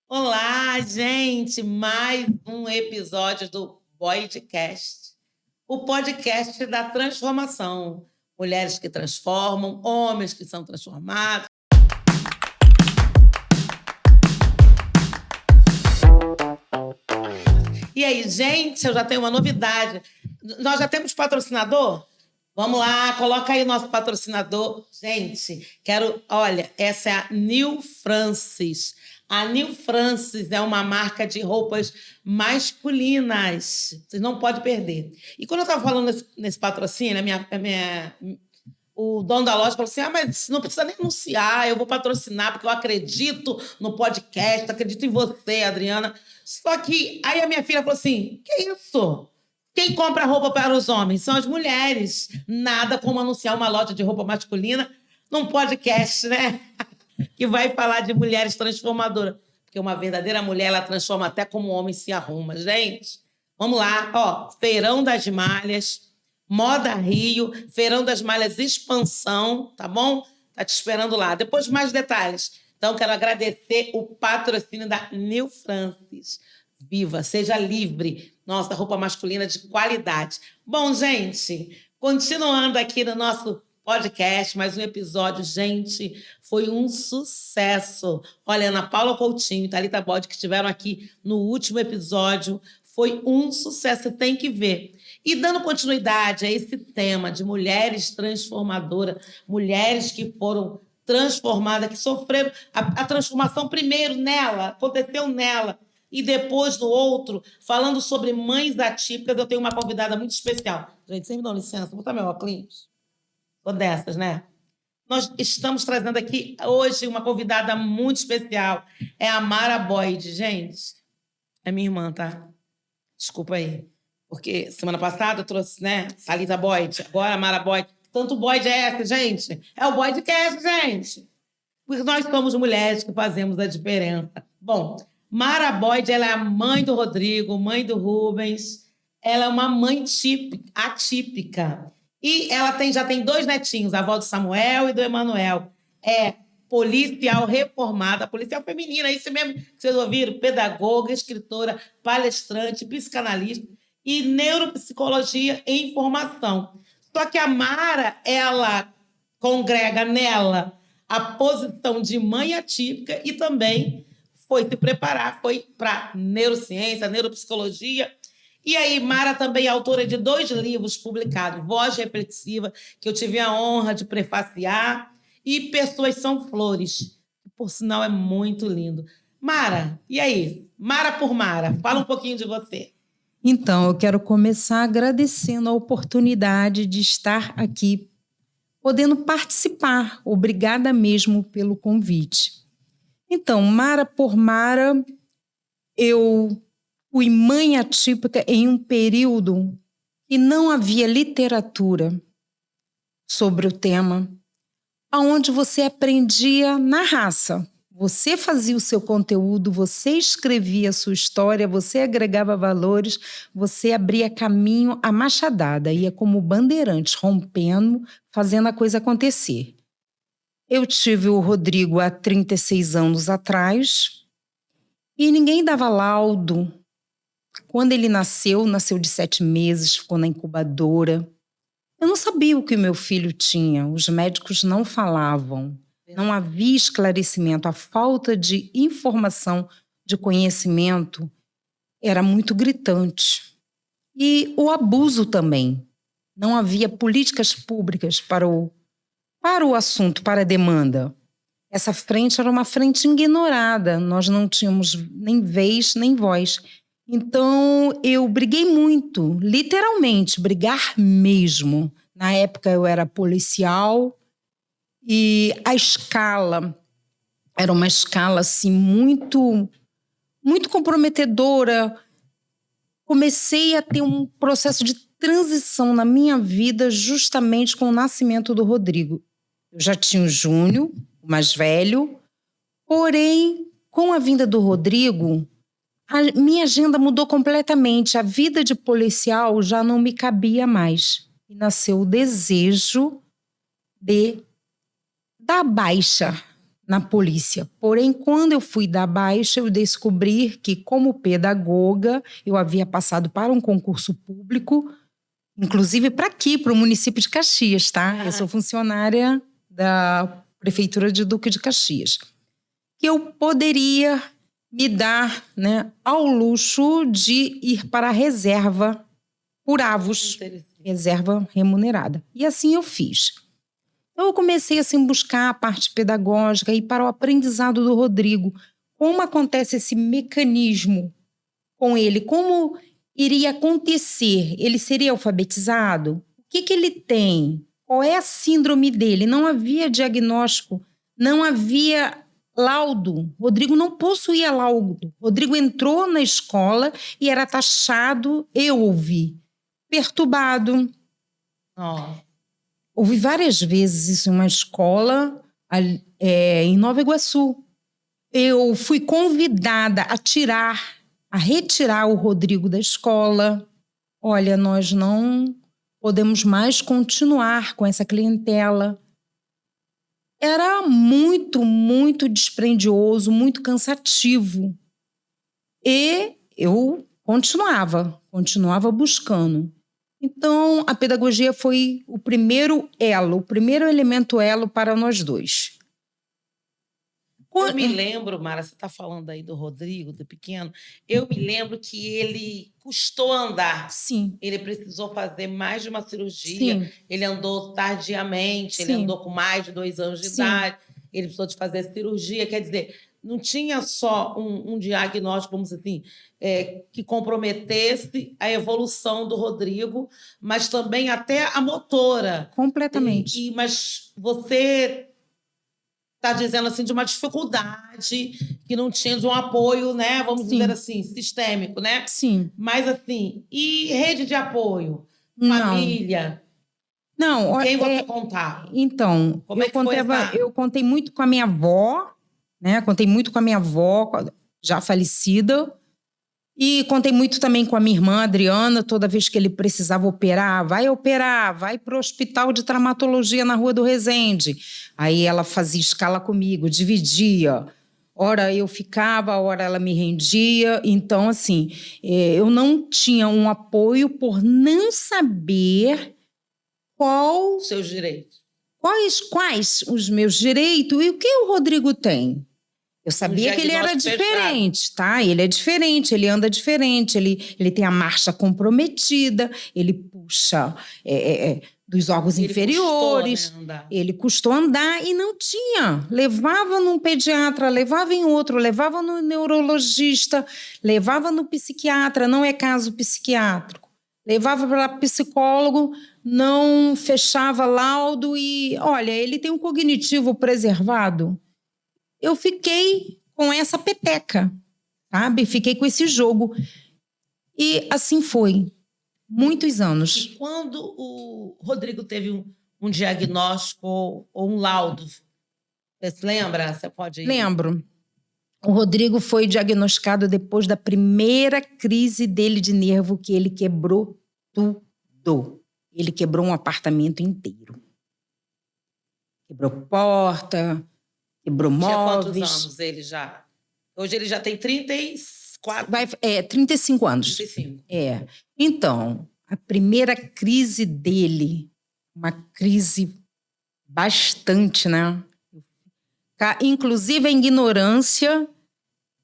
Olá, gente! Mais um episódio do Boydcast, o podcast da transformação. Mulheres que transformam, homens que são transformados. E aí, gente, eu já tenho uma novidade. Nós já temos patrocinador? Vamos lá, coloca aí o nosso patrocinador. Gente, olha, essa é a New Francis. A New Francis é uma marca de roupas masculinas. Vocês não podem perder. E quando eu estava falando nesse patrocínio, o dono da loja falou assim: mas não precisa nem anunciar, eu vou patrocinar, porque eu acredito no podcast, acredito em você, Adriana. Só que aí a minha filha falou assim: que isso? Quem compra roupa para os homens são as mulheres. Nada como anunciar uma loja de roupa masculina num podcast, né? Que vai falar de mulheres transformadoras. Porque uma verdadeira mulher, ela transforma até como o homem se arruma. Gente, vamos lá. Ó, Feirão das Malhas, Moda Rio, Feirão das Malhas Expansão, tá bom? Tá te esperando lá. Depois mais detalhes. Então, quero agradecer o patrocínio da New Francis. Viva, seja livre. Nossa, roupa masculina de qualidade. Bom, gente, continuando aqui no nosso podcast, mais um episódio. Gente, foi um sucesso. Olha, Ana Paula Coutinho e Thalita Bode, que estiveram aqui no último episódio, foi um sucesso, você tem que ver. E dando continuidade a esse tema de mulheres transformadoras, mulheres que foram transformadas, que sofreram a transformação primeiro nela, aconteceu nela, e depois no outro, falando sobre mães atípicas, eu tenho uma convidada muito especial. Gente, vocês me dão licença, vou botar meu óculos. Sou dessas, né? Nós estamos trazendo aqui hoje uma convidada muito especial. É a Mara Boyd, gente. É minha irmã, tá? Desculpa aí. Porque semana passada eu trouxe, né? Thalita Boyd, agora a Mara Boyd. Tanto Boyd é essa, gente? É o Boydcast, gente. Porque nós somos mulheres que fazemos a diferença. Bom, Mara Boyd, ela é a mãe do Rodrigo, mãe do Rubens. Ela é uma mãe atípica. E ela já tem 2 netinhos, a avó do Samuel e do Emanuel. É policial reformada, policial feminina, isso mesmo que vocês ouviram, pedagoga, escritora, palestrante, psicanalista e neuropsicologia em formação. Só que a Mara, ela congrega nela a posição de mãe atípica e também foi se preparar, foi para neurociência, neuropsicologia. E aí, Mara também é autora de 2 livros publicados, Voz Reflexiva, que eu tive a honra de prefaciar, e Pessoas São Flores, que, por sinal, é muito lindo. Mara, e aí? Mara por Mara, fala um pouquinho de você. Então, eu quero começar agradecendo a oportunidade de estar aqui, podendo participar. Obrigada mesmo pelo convite. Então, Mara por Mara, eu fui mãe atípica em um período que não havia literatura sobre o tema, onde você aprendia na raça. Você fazia o seu conteúdo, você escrevia a sua história, você agregava valores, você abria caminho à machadada, ia como bandeirante, rompendo, fazendo a coisa acontecer. Eu tive o Rodrigo há 36 anos atrás e ninguém dava laudo. Quando ele nasceu de 7 meses, ficou na incubadora. Eu não sabia o que o meu filho tinha, os médicos não falavam. Não havia esclarecimento, a falta de informação, de conhecimento era muito gritante. E o abuso também. Não havia políticas públicas para o assunto, para a demanda. Essa frente era uma frente ignorada, nós não tínhamos nem vez nem voz. Então eu briguei muito, literalmente, brigar mesmo. Na época eu era policial, e a escala era uma escala assim, muito comprometedora. Comecei a ter um processo de transição na minha vida justamente com o nascimento do Rodrigo. Eu já tinha o Júnior, o mais velho, porém, com a vinda do Rodrigo, a minha agenda mudou completamente. A vida de policial já não me cabia mais. E nasceu o desejo de dar baixa na polícia. Porém, quando eu fui dar baixa, eu descobri que, como pedagoga, eu havia passado para um concurso público, inclusive para aqui, para o município de Caxias, tá? Eu sou funcionária da Prefeitura de Duque de Caxias. Que eu poderia me dar, né, ao luxo de ir para a reserva por avos, reserva remunerada. E assim eu fiz. Então eu comecei assim, a buscar a parte pedagógica e para o aprendizado do Rodrigo. Como acontece esse mecanismo com ele? Como iria acontecer? Ele seria alfabetizado? O que ele tem? Qual é a síndrome dele? Não havia diagnóstico, não havia laudo. Rodrigo não possuía laudo. Rodrigo entrou na escola e era taxado, eu ouvi, perturbado. Ouvi várias vezes isso em uma escola em Nova Iguaçu. Eu fui convidada a retirar o Rodrigo da escola. Olha, nós não podemos mais continuar com essa clientela. Era muito, muito dispendioso, muito cansativo. E eu continuava buscando. Então, a pedagogia foi o primeiro elemento elo para nós dois. Eu me lembro, Mara, você está falando aí do Rodrigo, do pequeno, eu me lembro que ele custou andar. Sim. Ele precisou fazer mais de uma cirurgia. Sim. Ele andou tardiamente, Sim. Ele andou com mais de 2 anos de Sim. idade. Ele precisou de fazer cirurgia. Quer dizer, não tinha só um diagnóstico, vamos dizer assim, que comprometesse a evolução do Rodrigo, mas também até a motora. Completamente. Mas você está dizendo assim de uma dificuldade que não tinha, de um apoio, né? Vamos dizer assim, sistêmico, né? Sim. Mas assim, e rede de apoio? Não. Família? Não. Quem você contava? Então, como é que foi eu contei muito com a minha avó, né? Contei muito com a minha avó, já falecida. E contei muito também com a minha irmã, Adriana, toda vez que ele precisava operar, vai para o hospital de traumatologia na Rua do Resende. Aí ela fazia escala comigo, dividia. Ora eu ficava, ora ela me rendia. Então, assim, eu não tinha um apoio por não saber seus direitos. Quais os meus direitos e o que o Rodrigo tem. Eu sabia que ele era diferente, tá? Ele é diferente, ele anda diferente, ele tem a marcha comprometida, ele puxa dos órgãos inferiores. Ele custou andar e não tinha. Levava num pediatra, levava em outro, levava no neurologista, levava no psiquiatra, não é caso psiquiátrico. Levava para psicólogo, não fechava laudo e, olha, ele tem um cognitivo preservado. Eu fiquei com essa peteca, sabe? Fiquei com esse jogo. E assim foi, muitos anos. E quando o Rodrigo teve um diagnóstico ou um laudo, você se lembra? Você pode ir? Lembro. O Rodrigo foi diagnosticado depois da primeira crise dele de nervo, que ele quebrou tudo. Ele quebrou um apartamento inteiro. Quebrou porta, quebrou móveis. Tinha quantos anos ele já? Hoje ele já tem 34? 35 anos. 35. Então, a primeira crise dele, uma crise bastante, né? Inclusive a ignorância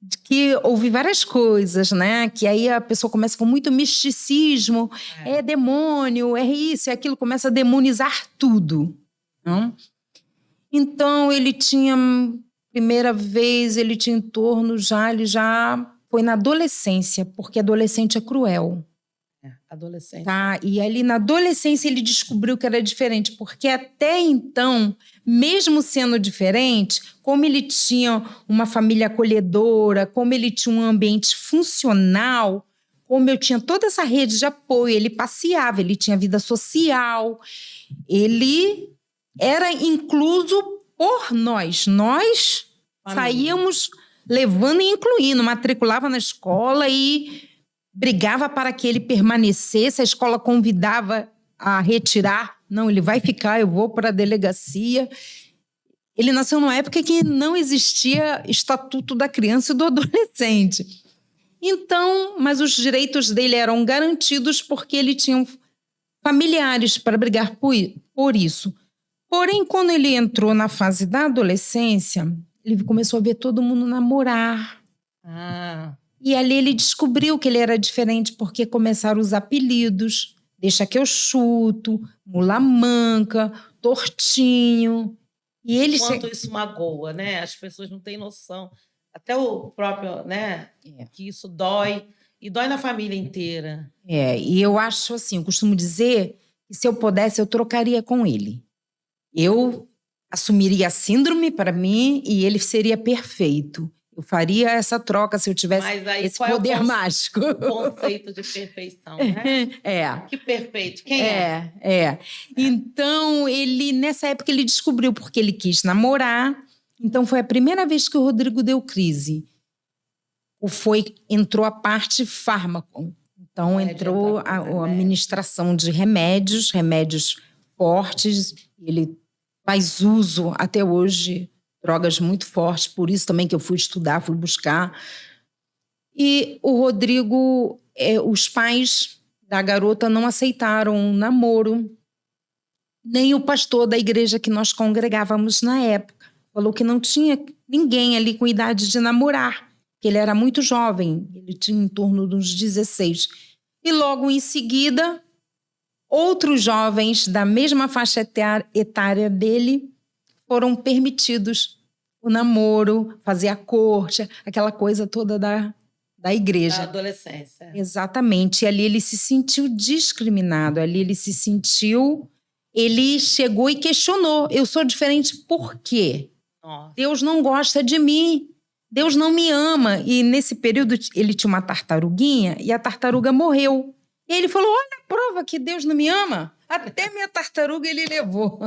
de que houve várias coisas, né? Que aí a pessoa começa com muito misticismo, é demônio, é isso, é aquilo, começa a demonizar tudo, não? Então, ele tinha, primeira vez, ele tinha em torno ele já foi na adolescência, porque adolescente é cruel. Adolescência. Tá? E ali na adolescência ele descobriu que era diferente, porque até então, mesmo sendo diferente, como ele tinha uma família acolhedora, como ele tinha um ambiente funcional, como eu tinha toda essa rede de apoio, ele passeava, ele tinha vida social, ele era incluso por nós. Nós saíamos levando e incluindo, matriculava na escola e brigava para que ele permanecesse, a escola convidava a retirar. Não, ele vai ficar, eu vou para a delegacia. Ele nasceu numa época que não existia Estatuto da Criança e do Adolescente. Então, mas os direitos dele eram garantidos porque ele tinha familiares para brigar por isso. Porém, quando ele entrou na fase da adolescência, ele começou a ver todo mundo namorar. E ali ele descobriu que ele era diferente porque começaram os apelidos. Deixa que eu chuto, mula manca, tortinho. E ele Quanto isso magoa, né? As pessoas não têm noção. Até o próprio, né? Que isso dói. E dói na família inteira. E eu acho assim, eu costumo dizer que se eu pudesse, eu trocaria com ele. Eu assumiria a síndrome para mim e ele seria perfeito. Eu faria essa troca se eu tivesse esse poder mágico. O conceito de perfeição, né? Que perfeito. Quem é? Então, nessa época, ele descobriu porque ele quis namorar. Então, foi a primeira vez que o Rodrigo deu crise. Entrou a parte fármaco. Então, entrou a administração de remédios fortes. Ele faz uso até hoje drogas muito fortes, por isso também que eu fui estudar, fui buscar. E o Rodrigo, os pais da garota não aceitaram um namoro, nem o pastor da igreja que nós congregávamos na época. Falou que não tinha ninguém ali com idade de namorar, que ele era muito jovem, ele tinha em torno de uns 16. E logo em seguida, outros jovens da mesma faixa etária dele foram permitidos o namoro, fazer a corte, aquela coisa toda da igreja. Da adolescência. Exatamente. E ali ele se sentiu discriminado, ele chegou e questionou. Eu sou diferente por quê? Nossa. Deus não gosta de mim, Deus não me ama. E nesse período ele tinha uma tartaruguinha e a tartaruga morreu. E ele falou, olha a prova que Deus não me ama. Até minha tartaruga ele levou.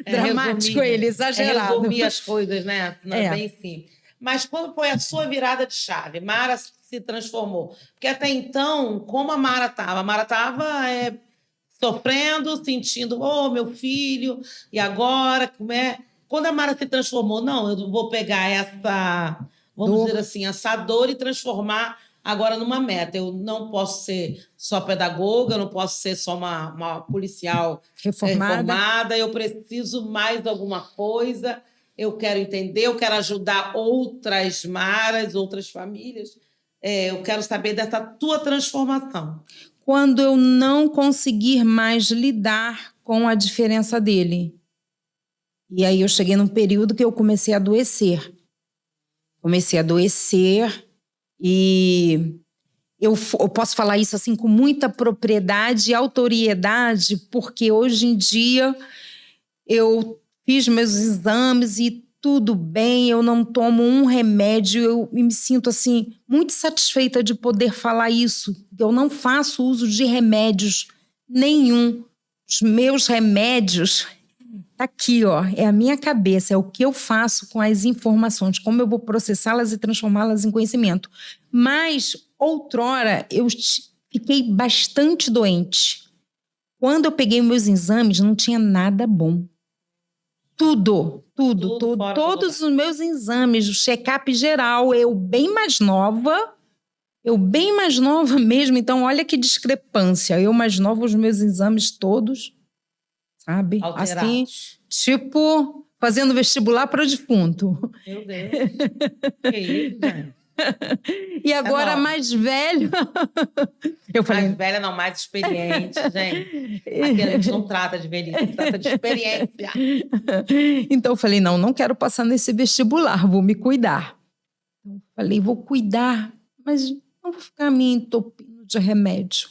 Dramático ele, exagerado. Resumir as coisas, né? Não é bem simples. Mas quando foi a sua virada de chave? Mara se transformou. Porque até então, como a Mara estava? A Mara estava sofrendo, sentindo, meu filho, e agora, como é? Quando a Mara se transformou, não, eu vou pegar essa, vamos dizer assim, essa dor e transformar agora numa meta. Eu não posso ser só pedagoga, eu não posso ser só uma policial reformada, eu preciso mais de alguma coisa, eu quero entender, eu quero ajudar outras Maras, outras famílias, eu quero saber dessa tua transformação. Quando eu não conseguir mais lidar com a diferença dele. E aí eu cheguei num período que eu comecei a adoecer. E eu posso falar isso assim com muita propriedade e autoridade, porque hoje em dia eu fiz meus exames e tudo bem, eu não tomo um remédio, eu me sinto assim muito satisfeita de poder falar isso. Eu não faço uso de remédios nenhum. Os meus remédios tá aqui, é a minha cabeça, é o que eu faço com as informações, como eu vou processá-las e transformá-las em conhecimento. Mas, outrora, eu fiquei bastante doente. Quando eu peguei meus exames, não tinha nada bom. Tudo. Todos os meus exames, o check-up geral, eu bem mais nova mesmo, então olha que discrepância. Eu mais nova, os meus exames todos, sabe? Alterados. Assim, tipo, fazendo vestibular para o defunto. Meu Deus. Que isso, gente? E agora, mais velho... Eu falei... Mais velha, não, mais experiente, gente. Aqui a gente não trata de velhice, trata de experiência. Então, eu falei, não quero passar nesse vestibular, vou me cuidar. Eu falei, vou cuidar, mas não vou ficar me entupindo de remédio.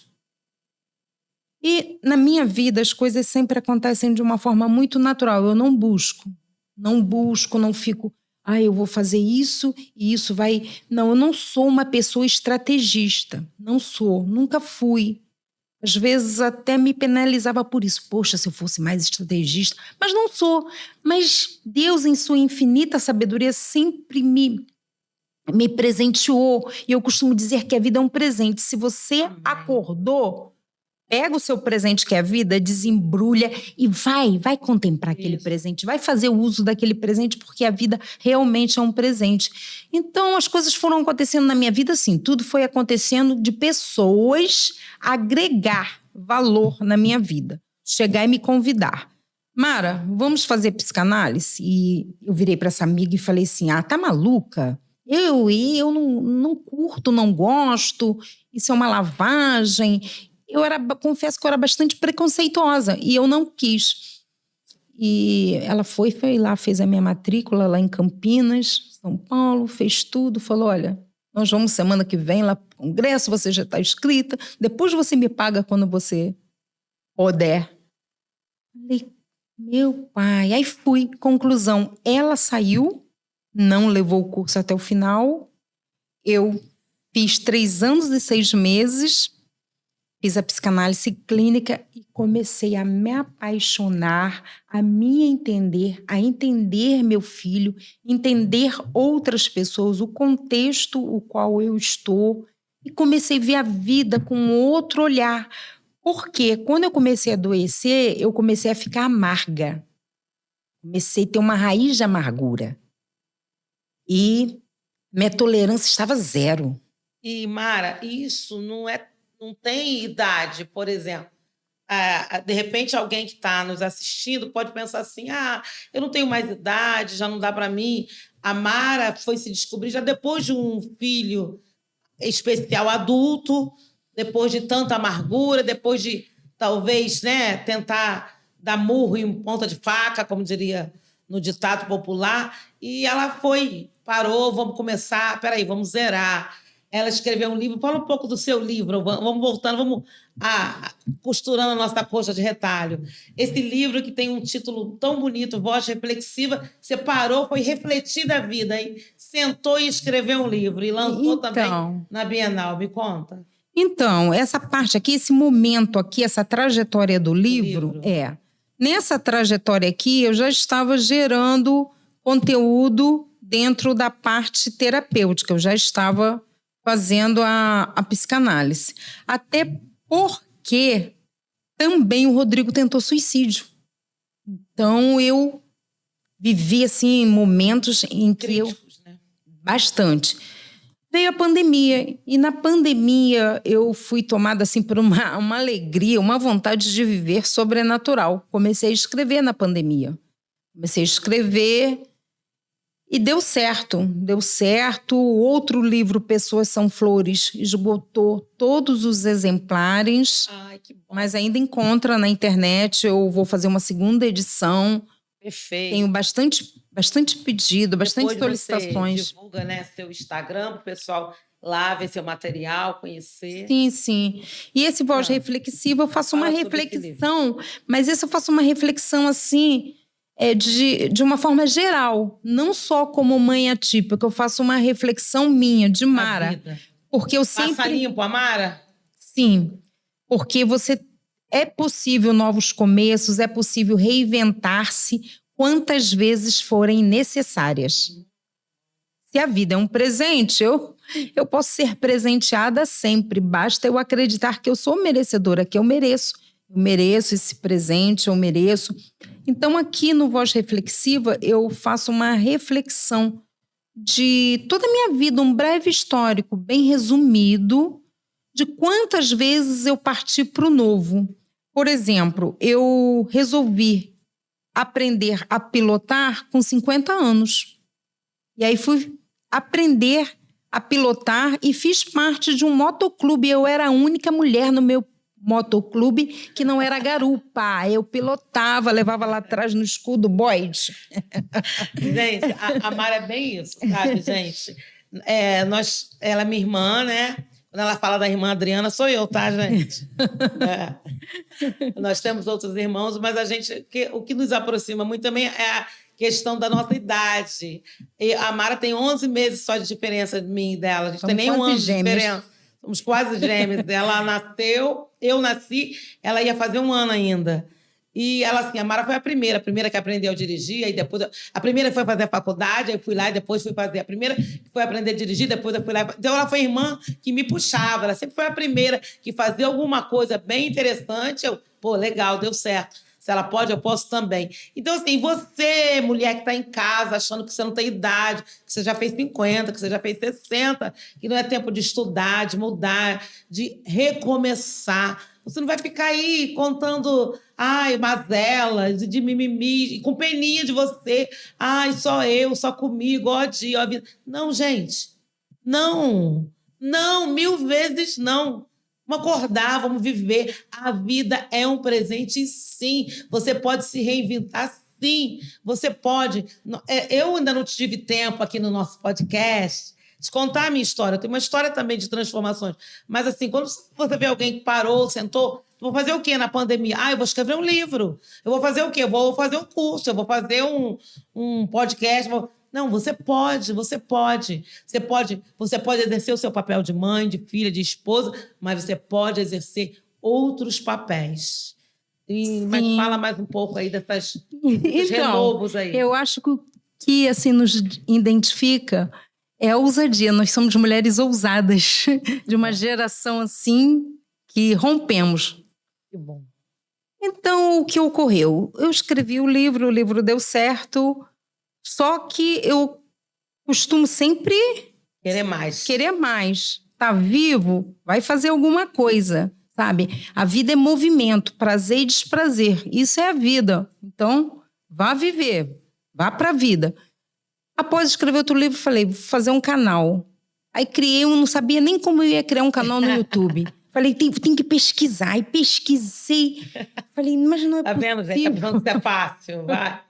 E na minha vida as coisas sempre acontecem de uma forma muito natural. Eu não busco, não fico, eu vou fazer isso e isso vai... Não, eu não sou uma pessoa estrategista, não sou, nunca fui. Às vezes até me penalizava por isso. Poxa, se eu fosse mais estrategista, mas não sou. Mas Deus, em sua infinita sabedoria, sempre me presenteou. E eu costumo dizer que a vida é um presente. Se você acordou... Pega o seu presente que é a vida, desembrulha e vai contemplar aquele presente, vai fazer o uso daquele presente, porque a vida realmente é um presente. Então, as coisas foram acontecendo na minha vida assim, tudo foi acontecendo de pessoas agregar valor na minha vida, chegar e me convidar. Mara, vamos fazer psicanálise? E eu virei para essa amiga e falei assim, tá maluca? Eu não curto, não gosto, isso é uma lavagem. Confesso que eu era bastante preconceituosa e eu não quis. E ela foi lá, fez a minha matrícula lá em Campinas, São Paulo, fez tudo, falou, olha, nós vamos semana que vem lá para o congresso, você já está inscrita, depois você me paga quando você puder. Falei, meu pai, aí fui, conclusão, ela saiu, não levou o curso até o final, eu fiz 3 anos e 6 meses, fiz a psicanálise clínica e comecei a me apaixonar, a me entender, a entender meu filho, entender outras pessoas, o contexto o qual eu estou, e comecei a ver a vida com outro olhar. Porque quando eu comecei a adoecer, eu comecei a ficar amarga. Comecei a ter uma raiz de amargura. E minha tolerância estava 0. E, Mara, isso não tem idade, por exemplo. De repente, alguém que está nos assistindo pode pensar assim, eu não tenho mais idade, já não dá para mim. A Mara foi se descobrir já depois de um filho especial adulto, depois de tanta amargura, depois de, talvez, né, tentar dar murro em ponta de faca, como diria no ditado popular, e ela parou, vamos começar, peraí, vamos zerar. Ela escreveu um livro, fala um pouco do seu livro, vamos voltando, vamos costurando a nossa coxa de retalho. Esse livro que tem um título tão bonito, Voz Reflexiva, você parou, foi refletir da vida, hein? Sentou e escreveu um livro e lançou também na Bienal, me conta. Então, essa parte aqui, esse momento aqui, essa trajetória do livro, nessa trajetória aqui, eu já estava gerando conteúdo dentro da parte terapêutica, eu já estava fazendo a psicanálise. Até porque também o Rodrigo tentou suicídio. Então, eu vivi, assim, momentos em que críticos, né? Bastante. Veio a pandemia, e na pandemia eu fui tomada, assim, por uma alegria, uma vontade de viver sobrenatural. Comecei a escrever na pandemia. Comecei a escrever... E deu certo. Outro livro, Pessoas São Flores, esgotou todos os exemplares. Ai, que bom. Mas ainda encontra na internet. Eu vou fazer uma 2ª edição. Perfeito. Tenho bastante pedido, bastante solicitações. Você divulga, né, seu Instagram para o pessoal lá ver seu material, conhecer. Sim. E esse Voz Reflexiva, eu faço uma reflexão, mas eu faço uma reflexão assim... de uma forma geral, não só como mãe atípica, eu faço uma reflexão minha, de Mara. Porque eu sempre... Passa limpo, a Mara? Sim, porque é possível novos começos, é possível reinventar-se quantas vezes forem necessárias. Se a vida é um presente, eu posso ser presenteada sempre, basta eu acreditar que eu sou merecedora, que eu mereço. Eu mereço esse presente, eu mereço. Então, aqui no Voz Reflexiva, eu faço uma reflexão de toda a minha vida, um breve histórico, bem resumido, de quantas vezes eu parti para o novo. Por exemplo, eu resolvi aprender a pilotar com 50 anos. E aí fui aprender a pilotar e fiz parte de um motoclube. Eu era a única mulher no meu motoclube que não era garupa. Eu pilotava, levava lá atrás no escudo Boyd. Gente, a Mara é bem isso, sabe, gente? Ela é minha irmã, né? Quando ela fala da irmã Adriana, sou eu, tá, gente? Nós temos outros irmãos, mas o que nos aproxima muito também é a questão da nossa idade. E a Mara tem 11 meses só de diferença de mim e dela. A gente tem nem um ano de diferença. Somos quase gêmeos. Ela nasceu, eu nasci, ela ia fazer 1 ano ainda. E ela, assim, a Mara foi a primeira que aprendeu a dirigir, aí depois... A primeira foi fazer a faculdade, aí eu fui lá e depois fui fazer. A primeira que foi aprender a dirigir, depois eu fui lá... Então, ela foi a irmã que me puxava, ela sempre foi a primeira que fazia alguma coisa bem interessante. Eu, pô, legal, deu certo. Se ela pode, eu posso também. Então, assim, você, mulher que está em casa, achando que você não tem idade, que você já fez 50, que você já fez 60, que não é tempo de estudar, de mudar, de recomeçar. Você não vai ficar aí contando, ai, mazelas, de mimimi, com peninha de você. Ai, só eu, só comigo, ó dia, ó vida. Não, gente. Não. Não, 1000 vezes não. Vamos acordar, vamos viver. A vida é um presente, sim. Você pode se reinventar, sim. Você pode. Eu ainda não tive tempo aqui no nosso podcast de contar a minha história. Eu tenho uma história também de transformações. Mas, assim, quando você vê alguém que parou, sentou, vou fazer o quê na pandemia? Eu vou escrever um livro. Eu vou fazer o quê? Eu vou fazer um curso, eu vou fazer um podcast. Não, você pode. Você pode exercer o seu papel de mãe, de filha, de esposa, mas você pode exercer outros papéis. Mas fala mais um pouco aí desses renovos aí. Eu acho que o que assim, nos identifica é a ousadia. Nós somos mulheres ousadas, de uma geração assim que rompemos. Que bom. Então, o que ocorreu? Eu escrevi o livro deu certo, só que eu costumo sempre querer mais. Tá vivo, vai fazer alguma coisa, sabe? A vida é movimento, prazer e desprazer. Isso é a vida. Então, vá viver, vá para a vida. Após escrever outro livro, falei, vou fazer um canal. Aí criei, eu não sabia nem como eu ia criar um canal no YouTube. Falei, tem que pesquisar. Aí pesquisei. Falei, mas não é tá possível. Vendo, gente? Tá pensando que isso é fácil, vai.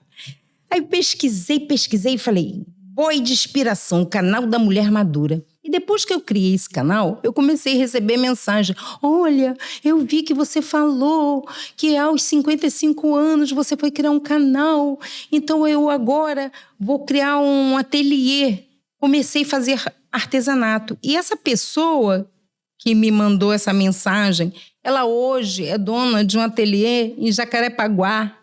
Aí pesquisei e falei, Boi de Inspiração, canal da Mulher Madura. E depois que eu criei esse canal, eu comecei a receber mensagem. Olha, eu vi que você falou que aos 55 anos você foi criar um canal. Então eu agora vou criar um ateliê. Comecei a fazer artesanato. E essa pessoa que me mandou essa mensagem, ela hoje é dona de um ateliê em Jacarepaguá.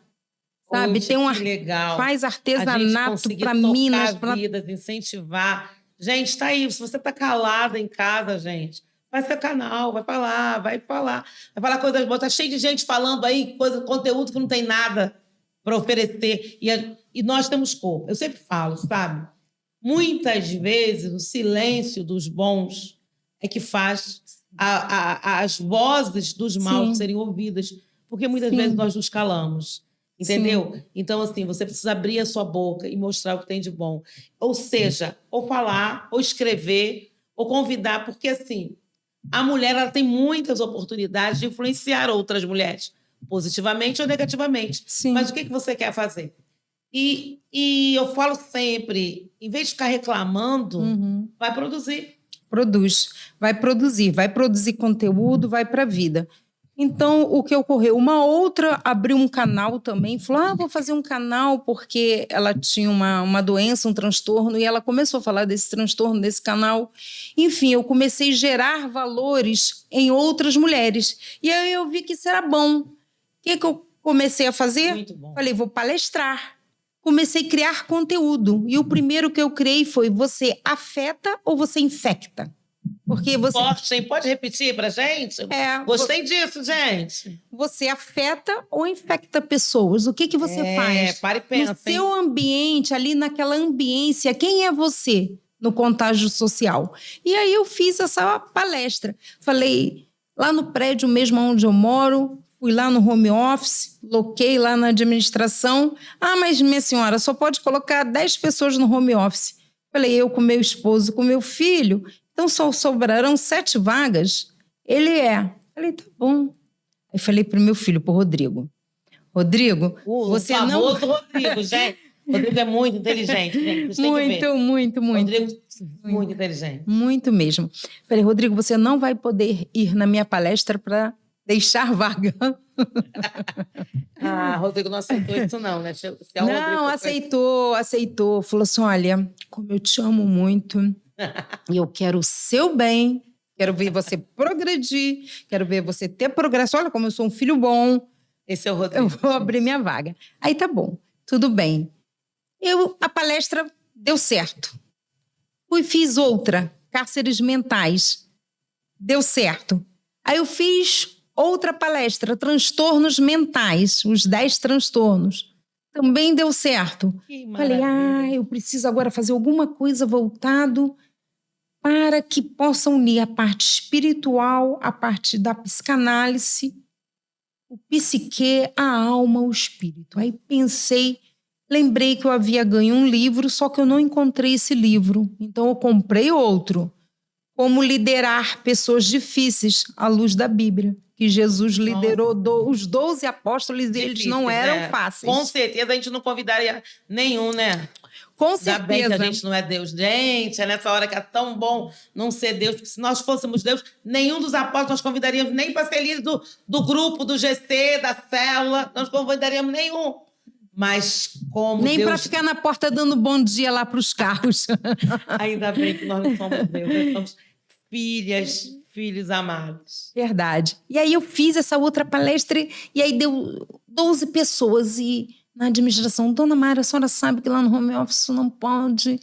Sabe, Hoje, que legal. Faz artesanato para Minas, para vidas, incentivar. Gente, está aí. Se você está calada em casa, gente, faz seu canal, vai falar coisas boas. Está cheio de gente falando aí conteúdo que não tem nada para oferecer. E nós temos corpo. Eu sempre falo, sabe? Muitas vezes o silêncio dos bons é que faz as vozes dos maus serem ouvidas, porque muitas vezes nós nos calamos. Entendeu? Sim. Então, assim, você precisa abrir a sua boca e mostrar o que tem de bom. Ou seja, ou falar, ou escrever, ou convidar, porque, assim, a mulher ela tem muitas oportunidades de influenciar outras mulheres, positivamente ou negativamente. Sim. Mas o que você quer fazer? E eu falo sempre, em vez de ficar reclamando, vai produzir. Vai produzir conteúdo, vai para a vida. Então, o que ocorreu? Uma outra abriu um canal também, falou, vou fazer um canal porque ela tinha uma doença, um transtorno, e ela começou a falar desse transtorno, desse canal. Enfim, eu comecei a gerar valores em outras mulheres. E aí eu vi que isso era bom. O que eu comecei a fazer? Muito bom. Falei, vou palestrar. Comecei a criar conteúdo. E o primeiro que eu criei foi, você afeta ou você infecta? Porque você... Pode repetir pra gente? Gostei disso, gente. Você afeta ou infecta pessoas? O que você faz? Para e pensa. No seu ambiente, ali naquela ambiência, quem é você no contágio social? E aí eu fiz essa palestra. Falei, lá no prédio mesmo onde eu moro, fui lá no home office, loquei lá na administração. Mas minha senhora, só pode colocar 10 pessoas no home office. Falei, eu com meu esposo, com meu filho... Então, só sobrarão 7 vagas. Falei, tá bom. Aí falei para o meu filho, para o Rodrigo. Rodrigo, você não... Rodrigo, gente. Rodrigo é muito inteligente, gente. Muito. Rodrigo, muito inteligente. Muito mesmo. Falei, Rodrigo, você não vai poder ir na minha palestra para deixar vaga. Rodrigo não aceitou isso não, né? Não, aceitou. Falou assim, olha, como eu te amo muito... E eu quero o seu bem, quero ver você progredir, quero ver você ter progresso. Olha como eu sou um filho bom. Esse é o Rodrigo. Eu vou abrir minha vaga. Aí tá bom, tudo bem. A palestra deu certo. Fiz outra, cárceres mentais. Deu certo. Aí eu fiz outra palestra, transtornos mentais, os 10 transtornos. Também deu certo. Falei, eu preciso agora fazer alguma coisa voltado para que possa unir a parte espiritual, a parte da psicanálise, o psique, a alma, o espírito. Aí pensei, lembrei que eu havia ganho um livro, só que eu não encontrei esse livro. Então eu comprei outro. Como liderar pessoas difíceis à luz da Bíblia. Que Jesus liderou os 12 apóstolos e eles não eram fáceis. Com certeza a gente não convidaria nenhum, né? Com certeza. Ainda bem que a gente não é Deus. Gente, é nessa hora que é tão bom não ser Deus, porque se nós fôssemos Deus, nenhum dos apóstolos nós convidaríamos nem para ser líder do grupo, do GC, da célula, nós convidaríamos nenhum. Mas como nem Deus... para ficar na porta dando bom dia lá para os carros. Ainda bem que nós não somos Deus, nós somos filhos amados. Verdade. E aí eu fiz essa outra palestra e aí deu 12 pessoas e na administração, dona Mara, a senhora sabe que lá no home office não pode.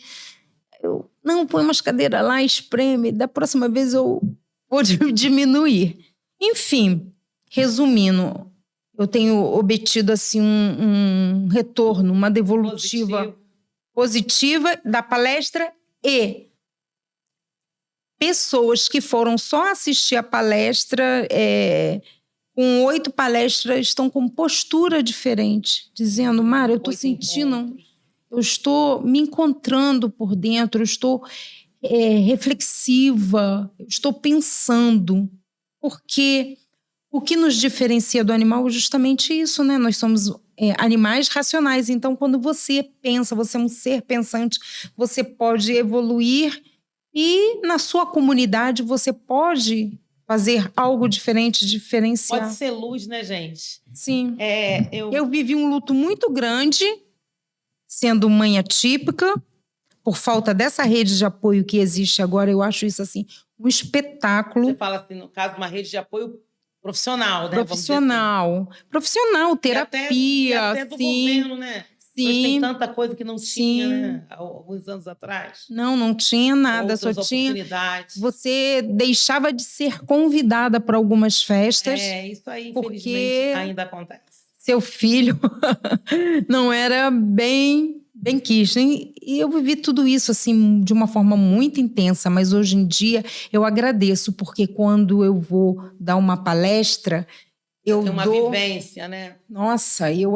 Não, põe umas cadeiras lá, espreme, da próxima vez eu vou diminuir. Enfim, resumindo, eu tenho obtido assim um retorno, uma devolutiva positiva da palestra e pessoas que foram só assistir a palestra, com 8 palestras, estão com postura diferente, dizendo, Mara, eu estou sentindo, eu estou me encontrando por dentro, eu estou reflexiva, eu estou pensando, porque o que nos diferencia do animal é justamente isso, né? Nós somos animais racionais, então quando você pensa, você é um ser pensante, você pode evoluir e na sua comunidade você pode fazer algo diferente, diferenciar. Pode ser luz, né, gente? Sim. Eu vivi um luto muito grande, sendo mãe atípica, por falta dessa rede de apoio que existe agora. Eu acho isso assim um espetáculo. Você fala assim, no caso, uma rede de apoio profissional, né? Profissional. Assim. Profissional, terapia. E até do governo, né? Sim. Hoje tem tanta coisa que não tinha, né? Há alguns anos atrás. Não tinha nada. Outras só tinha. Oportunidades. Você deixava de ser convidada para algumas festas. Isso aí, infelizmente, ainda acontece. Seu filho não era bem quisto. E eu vivi tudo isso assim de uma forma muito intensa, mas hoje em dia eu agradeço, porque quando eu vou dar uma palestra, eu dou... uma vivência, né? Nossa, eu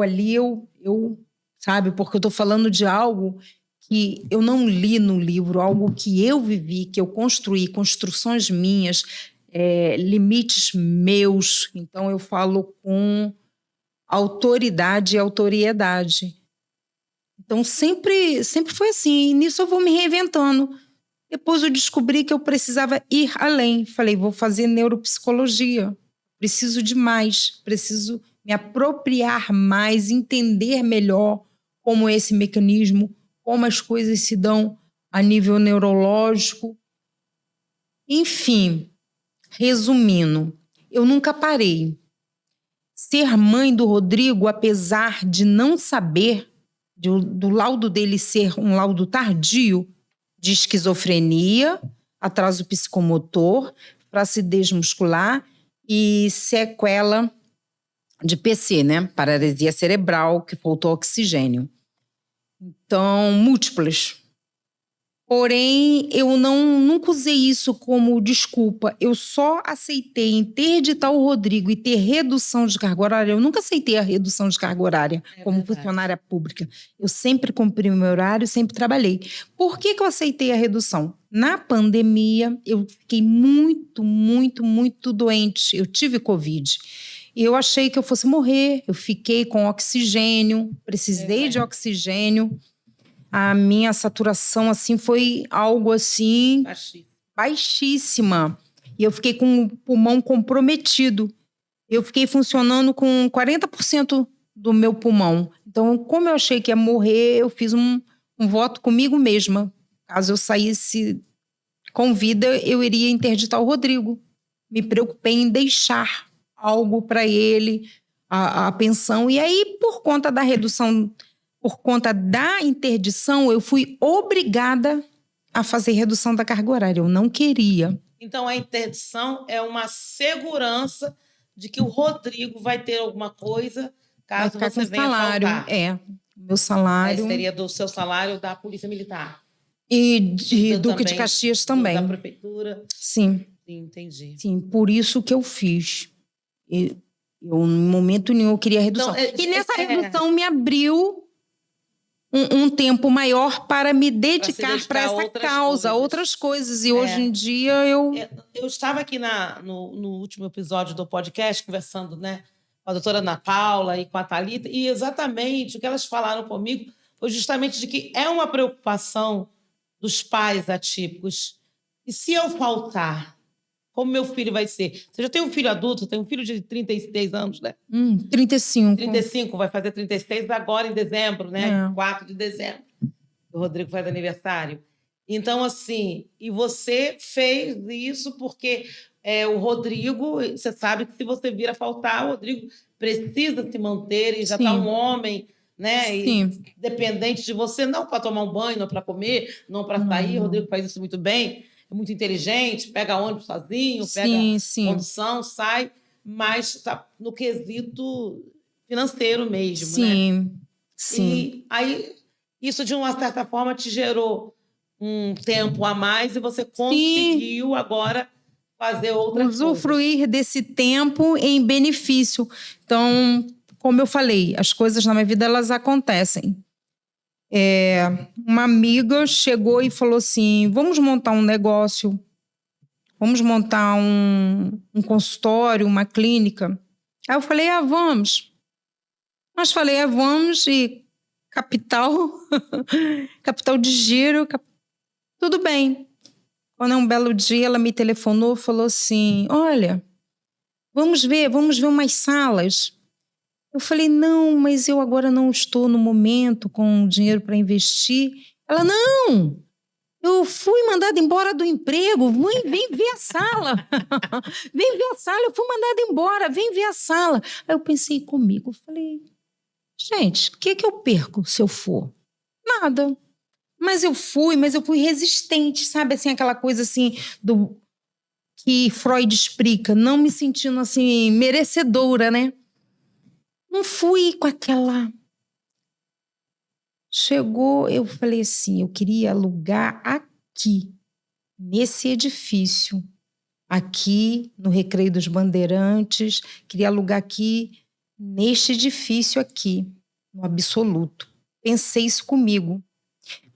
sabe, porque eu estou falando de algo que eu não li no livro, algo que eu vivi, que eu construí, construções minhas, limites meus. Então eu falo com autoridade e autoriedade. Então sempre foi assim, e nisso eu vou me reinventando. Depois eu descobri que eu precisava ir além. Falei, vou fazer neuropsicologia. Preciso de mais, preciso me apropriar mais, entender melhor como esse mecanismo, como as coisas se dão a nível neurológico. Enfim, resumindo, eu nunca parei. Ser mãe do Rodrigo, apesar de não saber, do laudo dele ser um laudo tardio, de esquizofrenia, atraso psicomotor, flacidez muscular e sequela de PC, né? Paralisia cerebral, que faltou oxigênio. Então, múltiplas. Porém, eu nunca usei isso como desculpa. Eu só aceitei interditar o Rodrigo e ter redução de carga horária. Eu nunca aceitei a redução de carga horária como funcionária pública. Eu sempre cumpri o meu horário, sempre trabalhei. Por que eu aceitei a redução? Na pandemia, eu fiquei muito, muito, muito doente. Eu tive Covid. E eu achei que eu fosse morrer. Eu fiquei com oxigênio, precisei de oxigênio. A minha saturação, assim, foi algo, assim, baixíssima. E eu fiquei com o pulmão comprometido. Eu fiquei funcionando com 40% do meu pulmão. Então, como eu achei que ia morrer, eu fiz um voto comigo mesma. Caso eu saísse com vida, eu iria interditar o Rodrigo. Me preocupei em deixar algo para ele, a pensão. E aí, por conta da redução, por conta da interdição, eu fui obrigada a fazer redução da carga horária. Eu não queria. Então, a interdição é uma segurança de que o Rodrigo vai ter alguma coisa caso você venha faltar. Meu salário. Seria do seu salário da Polícia Militar. E de Duque de Caxias também. Da Prefeitura. Sim. Sim, entendi. Sim, por isso que eu fiz. Eu, em momento nenhum, eu queria redução. E nessa redução me abriu um tempo maior para me dedicar para essa causa, outras coisas. E hoje em dia eu... Eu estava aqui no último episódio do podcast, conversando, né, com a doutora Ana Paula e com a Thalita, e exatamente o que elas falaram comigo foi justamente de que é uma preocupação dos pais atípicos. E se eu faltar, como meu filho vai ser? Você já tem um filho adulto, tem um filho de 36 anos, né? 35. 35, vai fazer 36 agora em dezembro, né? 4 de dezembro. O Rodrigo faz aniversário. Então, assim, e você fez isso porque o Rodrigo, você sabe que se você vir a faltar, o Rodrigo precisa se manter e já está um homem, né? E dependente de você, não para tomar um banho, não para comer, não para sair. O Rodrigo faz isso muito bem. É muito inteligente, pega ônibus sozinho, pega condução, sai, mas está no quesito financeiro mesmo, né? E aí, isso, de uma certa forma, te gerou um tempo a mais e você conseguiu agora fazer outra coisa. Usufruir desse tempo em benefício. Então, como eu falei, as coisas na minha vida, elas acontecem. Uma amiga chegou e falou assim, vamos montar um negócio, vamos montar um consultório, uma clínica. Aí eu falei, vamos. Mas falei, vamos, e capital, capital de giro, tudo bem. Quando um belo dia ela me telefonou, falou assim, olha, vamos ver umas salas. Eu falei, não, mas eu agora não estou no momento com dinheiro para investir. Ela, não, eu fui mandada embora do emprego, vem ver a sala. Vem ver a sala, eu fui mandada embora, vem ver a sala. Aí eu pensei comigo, falei, gente, o que eu perco se eu for? Nada. Mas eu fui resistente, sabe? Assim, aquela coisa assim, que Freud explica, não me sentindo assim, merecedora, né? Não fui com aquela... Chegou, eu falei assim, eu queria alugar aqui, nesse edifício, aqui no Recreio dos Bandeirantes, queria alugar aqui, neste edifício aqui, no Absoluto. Pensei isso comigo.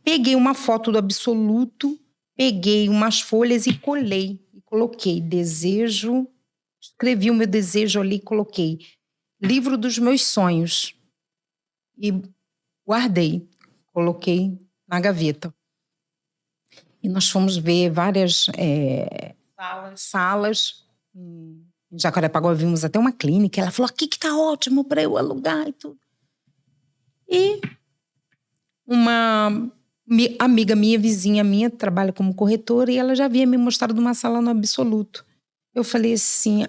Peguei uma foto do Absoluto, peguei umas folhas e colei. E coloquei desejo, escrevi o meu desejo ali e coloquei livro dos meus sonhos. E guardei, coloquei na gaveta. E nós fomos ver várias salas. Em Jacarepaguá vimos até uma clínica. Ela falou, aqui que tá ótimo para eu alugar e tudo. E uma amiga minha, vizinha minha, trabalha como corretora, e ela já havia me mostrado uma sala no Absoluto. Eu falei assim,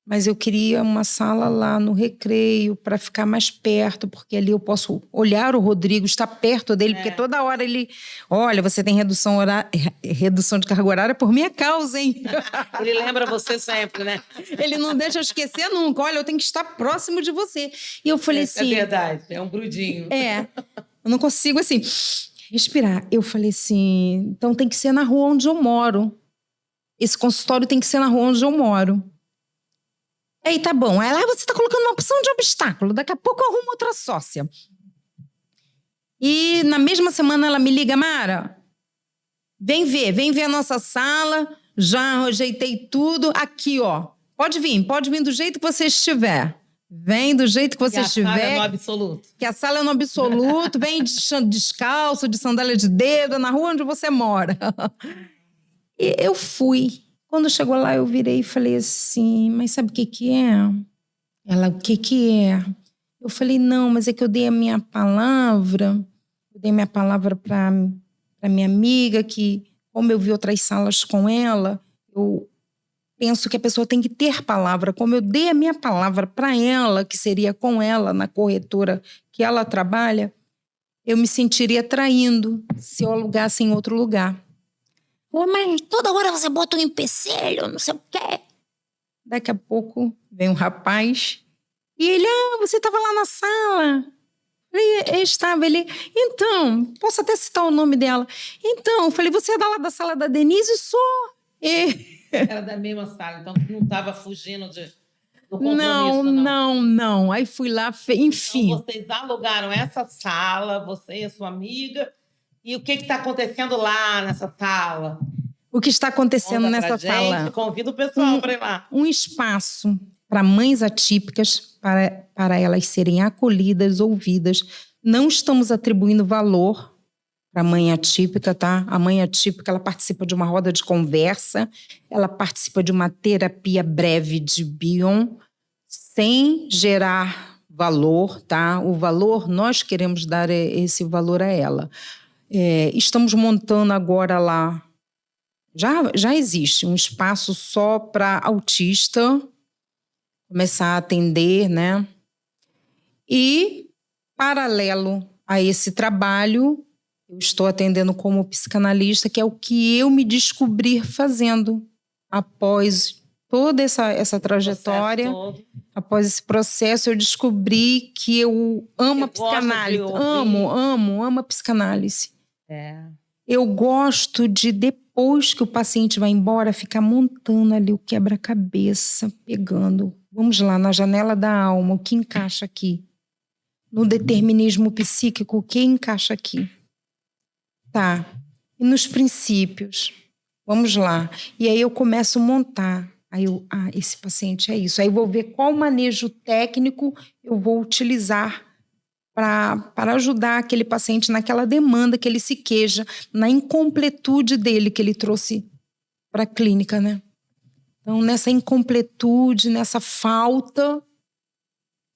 mas eu queria uma sala lá no Recreio para ficar mais perto, porque ali eu posso olhar o Rodrigo, estar perto dele, porque toda hora ele... Olha, você tem redução de carga horária por minha causa, hein? Ele lembra você sempre, né? Ele não deixa eu esquecer nunca. Olha, eu tenho que estar próximo de você. E eu falei assim... É verdade, é um grudinho. Eu não consigo, assim, respirar. Eu falei assim, então tem que ser na rua onde eu moro. Esse consultório tem que ser na rua onde eu moro. Aí tá bom. Aí lá você tá colocando uma opção de obstáculo. Daqui a pouco eu arrumo outra sócia. E na mesma semana ela me liga, Mara, vem ver a nossa sala. Já ajeitei tudo. Aqui, ó. Pode vir do jeito que você estiver. Vem do jeito que você estiver. Que a sala é no Absoluto. Que a sala é no Absoluto. Vem descalço, de sandália de dedo, na rua onde você mora. E eu fui. Quando chegou lá, eu virei e falei assim, mas sabe o que é? Ela, o que é? Eu falei, não, mas é que eu dei a minha palavra. Eu dei minha palavra para minha amiga, que como eu vi outras salas com ela, eu penso que a pessoa tem que ter palavra. Como eu dei a minha palavra para ela, que seria com ela na corretora que ela trabalha, eu me sentiria traindo se eu alugasse em outro lugar. Mas toda hora você bota um empecilho, não sei o quê. Daqui a pouco vem um rapaz e ele, você estava lá na sala. Ele estava, então, posso até citar o nome dela. Então, eu falei, você é lá da sala da Denise? Sou. Era da mesma sala, então não estava fugindo do compromisso, não. Aí fui lá, enfim. Então, vocês alugaram essa sala, você e a sua amiga, e o que está acontecendo lá nessa sala? O que está acontecendo Conta nessa sala? Convida o pessoal para ir lá. Um espaço para mães atípicas, para elas serem acolhidas, ouvidas. Não estamos atribuindo valor para a mãe atípica, tá? A mãe atípica, ela participa de uma roda de conversa, ela participa de uma terapia breve de Bion, sem gerar valor, tá? O valor, nós queremos dar esse valor a ela. Estamos montando agora lá, já existe um espaço só para autista, começar a atender, né? E, paralelo a esse trabalho, eu estou atendendo como psicanalista, que é o que eu me descobri fazendo após toda essa trajetória. Após esse processo, eu descobri que eu amo a psicanálise. Amo a psicanálise. Eu gosto de, depois que o paciente vai embora, ficar montando ali o quebra-cabeça, pegando. Vamos lá, na janela da alma, o que encaixa aqui? No determinismo psíquico, o que encaixa aqui? Tá. E nos princípios? Vamos lá. E aí eu começo a montar. Aí esse paciente é isso. Aí eu vou ver qual manejo técnico eu vou utilizar para ajudar aquele paciente naquela demanda que ele se queixa, na incompletude dele que ele trouxe para a clínica, né? Então, nessa incompletude, nessa falta,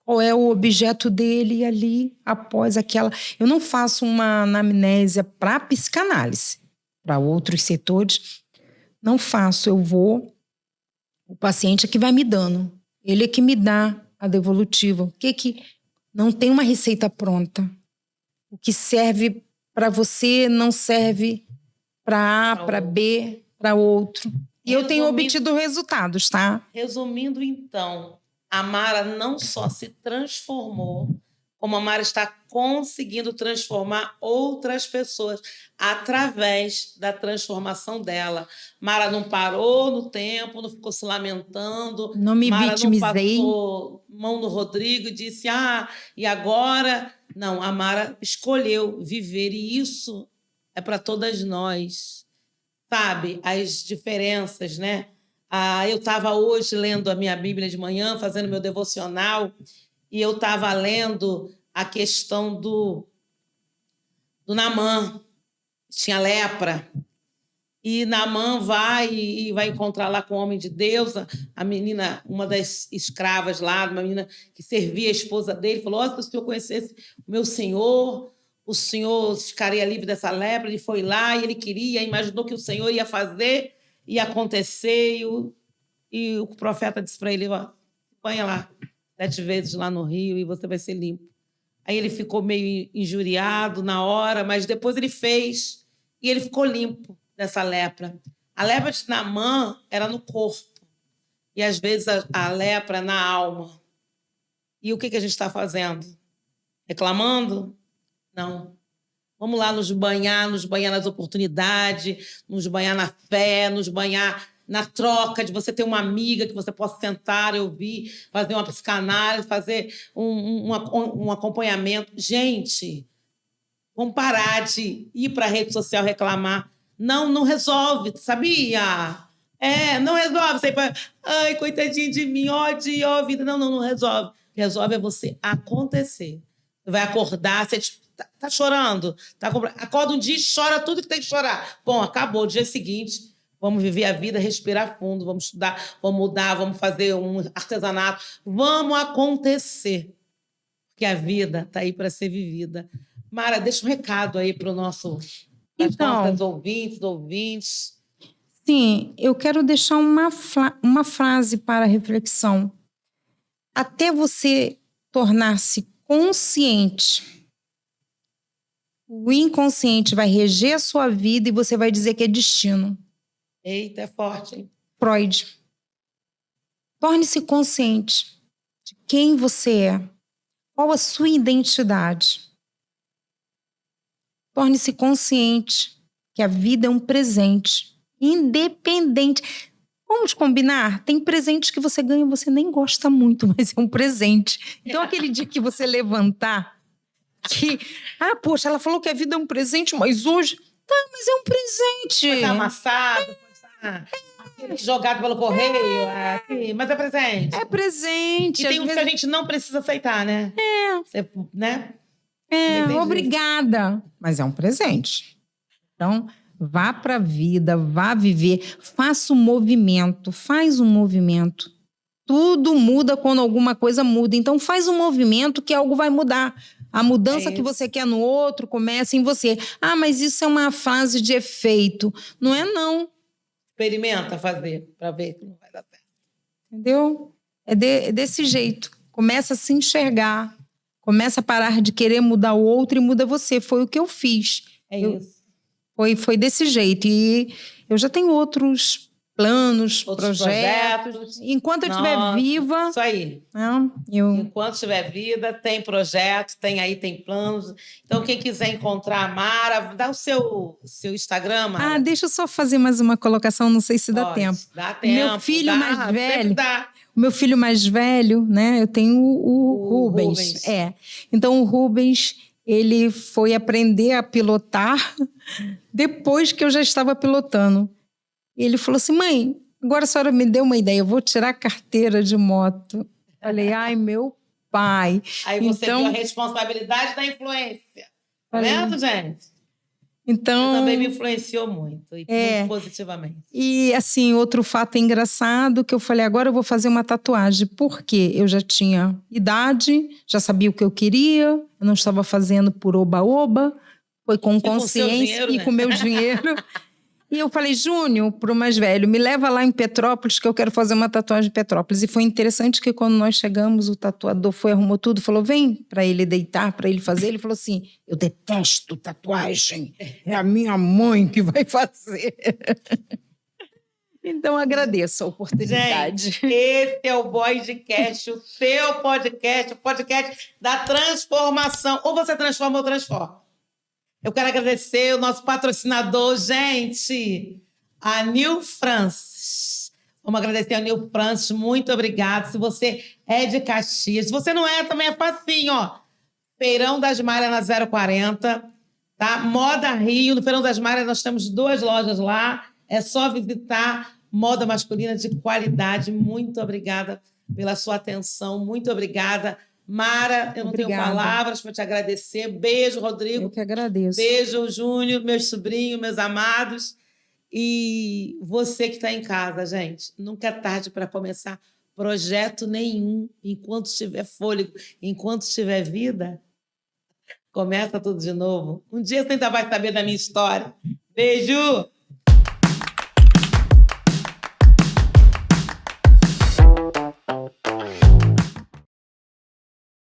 qual é o objeto dele ali após aquela... Eu não faço uma anamnésia para psicanálise, para outros setores, não faço, o paciente é que vai me dando, ele é que me dá a devolutiva. Não tem uma receita pronta. O que serve para você não serve para A, para B, para outro. E eu tenho obtido resultados, tá? Resumindo, então, a Mara não só se transformou, como a Mara está conseguindo transformar outras pessoas através da transformação dela. Mara não parou no tempo, não ficou se lamentando. Não me vitimizei. Mara não passou mão no Rodrigo e disse, e agora? Não, a Mara escolheu viver, e isso é para todas nós. Sabe, as diferenças, né? Eu estava hoje lendo a minha Bíblia de manhã, fazendo meu devocional, e eu estava lendo a questão do Naamã, tinha lepra, e Naamã vai encontrar lá com o homem de Deus, a menina, uma das escravas lá, uma menina que servia a esposa dele, falou, se o senhor conhecesse o meu senhor, o senhor ficaria livre dessa lepra. Ele foi lá e ele queria, imaginou que o Senhor ia fazer, ia acontecer, e o profeta disse para ele, ponha lá 7 vezes lá no rio e você vai ser limpo. Aí ele ficou meio injuriado na hora, mas depois ele fez e ele ficou limpo dessa lepra. A lepra de Naamã era no corpo e às vezes a lepra na alma. E o que a gente está fazendo? Reclamando? Não. Vamos lá nos banhar nas oportunidades, nos banhar na fé, nos banhar na troca de você ter uma amiga que você possa sentar e ouvir, fazer uma psicanálise, fazer um acompanhamento. Gente, vamos parar de ir para a rede social reclamar. Não resolve, sabia? Não resolve. Você vai, ai, coitadinho de mim, ódio, ó vida. Não resolve. Resolve é você acontecer. Você vai acordar, você tá chorando. Acorda um dia e chora tudo que tem que chorar. Bom, acabou. O dia seguinte, vamos viver a vida, respirar fundo, vamos estudar, vamos mudar, vamos fazer um artesanato. Vamos acontecer. Porque a vida está aí para ser vivida. Mara, deixa um recado aí para os nossos ouvintes. Sim, eu quero deixar uma frase para reflexão. Até você tornar-se consciente, o inconsciente vai reger a sua vida e você vai dizer que é destino. Eita, é forte, hein? Freud. Torne-se consciente de quem você é, qual a sua identidade. Torne-se consciente que a vida é um presente, independente. Vamos combinar? Tem presentes que você ganha e você nem gosta muito, mas é um presente. Então, aquele dia que você levantar, poxa, ela falou que a vida é um presente, mas hoje... Tá, mas é um presente. Pode estar amassado, pode estar jogado pelo correio, mas é presente. É presente. E tem uns que a gente não precisa aceitar, né? Você, né? Obrigada. Mas é um presente. Então, vá para a vida, vá viver, faça um movimento, faz um movimento. Tudo muda quando alguma coisa muda. Então, faz um movimento que algo vai mudar. A mudança que você quer no outro começa em você. Mas isso é uma fase de efeito. Não é, não. Experimenta fazer para ver que não vai dar certo. Entendeu? É desse jeito. Começa a se enxergar. Começa a parar de querer mudar o outro e muda você. Foi o que eu fiz. Isso. Foi desse jeito. E eu já tenho outros planos, projetos. Enquanto eu estiver viva... Isso aí. Enquanto tiver vida, tem projeto, tem planos. Então, quem quiser encontrar a Mara, dá o seu Instagram, Mara. Deixa eu só fazer mais uma colocação, não sei se dá tempo. Dá tempo. Meu filho mais velho... Meu filho mais velho, né? Eu tenho o Rubens. Então, o Rubens, ele foi aprender a pilotar depois que eu já estava pilotando. E ele falou assim, mãe, agora a senhora me deu uma ideia, eu vou tirar a carteira de moto. Falei, ai, meu pai. Aí você viu a responsabilidade da influência. Tá vendo, gente? Então, você também me influenciou muito, e muito positivamente. E, assim, outro fato engraçado que eu falei, agora eu vou fazer uma tatuagem. Por quê? Eu já tinha idade, já sabia o que eu queria, eu não estava fazendo por oba-oba, foi com consciência e com meu dinheiro. E eu falei, Júnior, para o mais velho, me leva lá em Petrópolis que eu quero fazer uma tatuagem em Petrópolis. E foi interessante que quando nós chegamos, o tatuador arrumou tudo, falou, vem para ele deitar, para ele fazer. Ele falou assim, eu detesto tatuagem, é a minha mãe que vai fazer. Então, agradeço a oportunidade. Gente, esse é o Boydcast, o seu podcast, o podcast da transformação. Ou você transforma ou transforma. Eu quero agradecer o nosso patrocinador, gente, a New Francis. Vamos agradecer a New Francis, muito obrigado. Se você é de Caxias, se você não é, também é facinho, ó. Feirão das Malhas na 040, tá? Moda Rio, no Feirão das Malhas nós temos 2 lojas lá. É só visitar, moda masculina de qualidade. Muito obrigada pela sua atenção, muito obrigada. Mara, eu não tenho palavras para te agradecer. Beijo, Rodrigo. Eu que agradeço. Beijo, Júnior, meus sobrinhos, meus amados. E você que está em casa, gente, nunca é tarde para começar projeto nenhum. Enquanto tiver fôlego, enquanto tiver vida, começa tudo de novo. Um dia você ainda vai saber da minha história. Beijo!